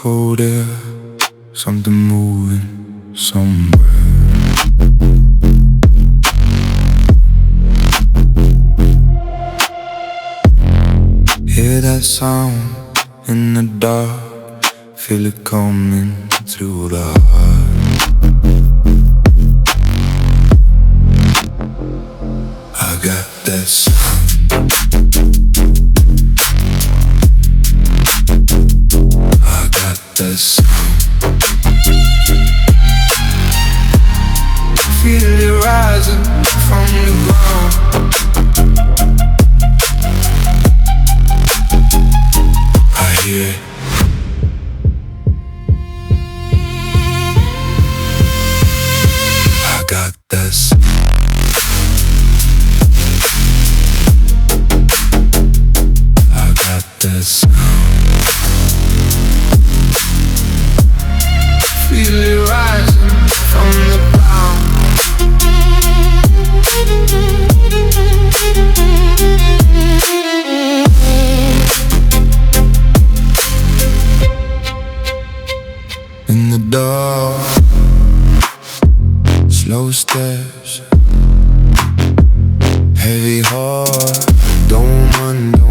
cold air, something moving somewhere. Hear that sound in the dark, feel it coming through the heart. I got that sound. I got that sound. Feel it rising from the ground. I hear it. I got that sound. I got that sound. Feel it rising from the ground. In the dark, slow steps, heavy heart, don't wonder